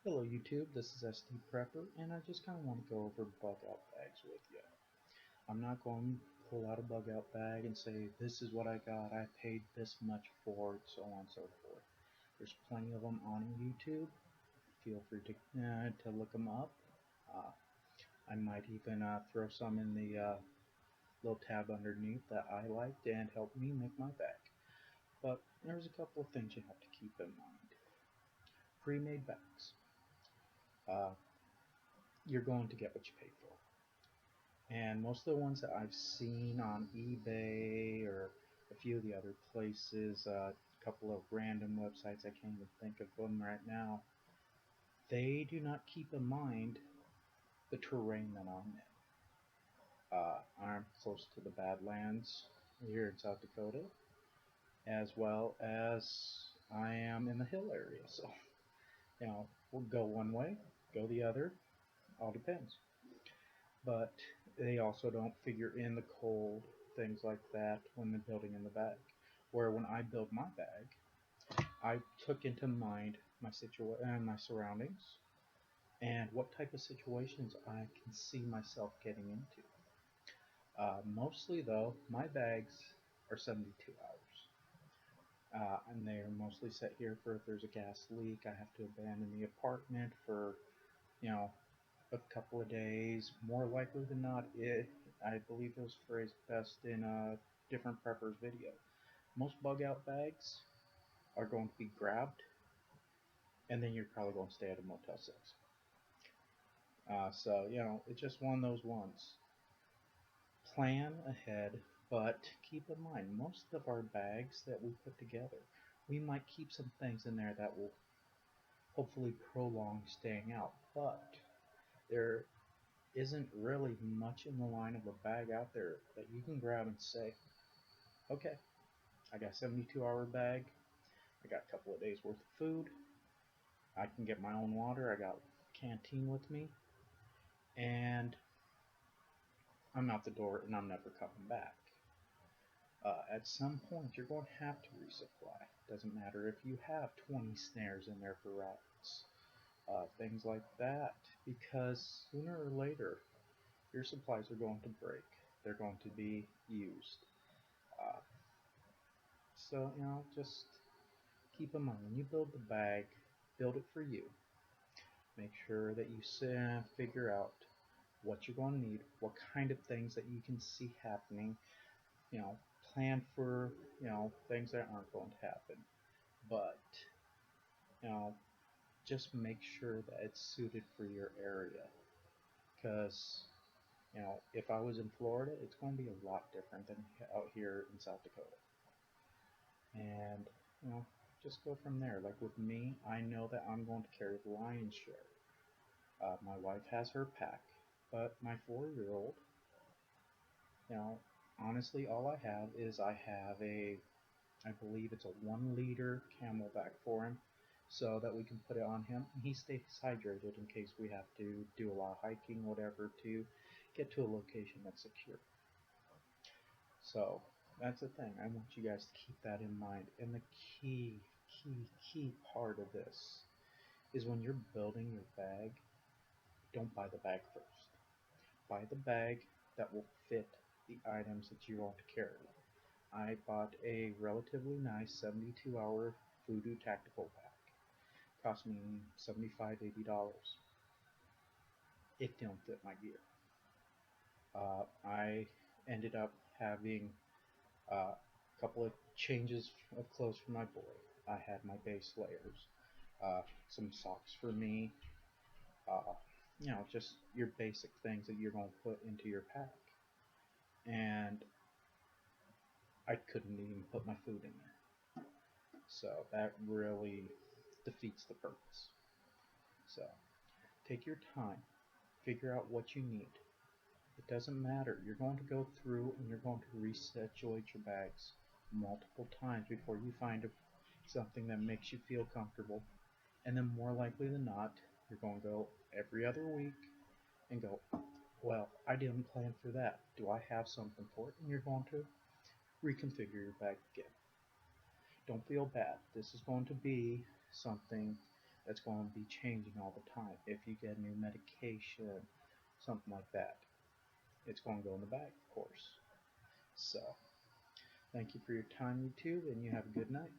Hello YouTube, this is SD Prepper, and I just kind of want to go over bug out bags with you. I'm not going to pull out a bug out bag and say, this is what I got, I paid this much for it, so on and so forth. There's plenty of them on YouTube. Feel free to look them up. Uh, I might even throw some in the little tab underneath that I liked and helped me make my bag. But there's a couple of things you have to keep in mind. Pre-made bags. Uh, you're going to get what you pay for. And most of the ones that I've seen on eBay or a few of the other places, a couple of random websites, I can't even think of them right now, they do not keep in mind the terrain that I'm in. I'm close to the Badlands here in South Dakota, as well as I am in the hill area. So, we'll go one way, go the other, all depends. But they also don't figure in the cold, things like that when they're building in the bag. Where when I build my bag, I took into mind my surroundings and what type of situations I can see myself getting into. Mostly though, my bags are 72 hours. And they are mostly set here for if there's a gas leak, I have to abandon the apartment for, you know, a couple of days. More likely than not, I believe it was phrased best in a different prepper's video. Most bug out bags are going to be grabbed, and then you're probably going to stay at a Motel 6. So, it's just one of those ones. Plan ahead, but keep in mind, most of our bags that we put together, we might keep some things in there that will hopefully prolong staying out, but there isn't really much in the line of a bag out there that you can grab and say, okay, I got a 72-hour bag, I got a couple of days worth of food, I can get my own water, I got a canteen with me, and I'm out the door and I'm never coming back. At some point, you're going to have to resupply. Doesn't matter if you have 20 snares in there for rabbits, things like that, because sooner or later, your supplies are going to break. They're going to be used. Uh, so, just keep in mind when you build the bag, build it for you. Make sure that you figure out what you're going to need, what kind of things that you can see happening. You know, plan for things that aren't going to happen, but you know, just make sure that it's suited for your area. Because if I was in Florida, it's going to be a lot different than out here in South Dakota. And just go from there. Like with me, I know that I'm going to carry the lion's share. My wife has her pack, but my 4-year-old, you know, honestly, all I have is I have I believe it's a 1 liter CamelBak for him, so that we can put it on him. He stays hydrated in case we have to do a lot of hiking, whatever, to get to a location that's secure. So that's the thing. I want you guys to keep that in mind. And the key part of this is when you're building your bag, don't buy the bag first. Buy the bag that will fit the items that you want to carry. I bought a relatively nice 72-hour Voodoo tactical pack. Cost me $75-$80. It didn't fit my gear. I ended up having a couple of changes of clothes for my boy. I had my base layers, some socks for me, uh, just your basic things that you're going to put into your pack. And I couldn't even put my food in there. So that really defeats the purpose. So take your time, figure out what you need. It doesn't matter. You're going to go through and you're going to resituate your bags multiple times before you find something that makes you feel comfortable. And then more likely than not, you're going to go every other week and go, well, I didn't plan for that. Do I have something for it? And you're going to reconfigure your bag again. Don't feel bad. This is going to be something It's going to be changing all the time. If you get new medication, something like that, it's going to go in the bag, of course. So, thank you for your time, YouTube, and you have a good night.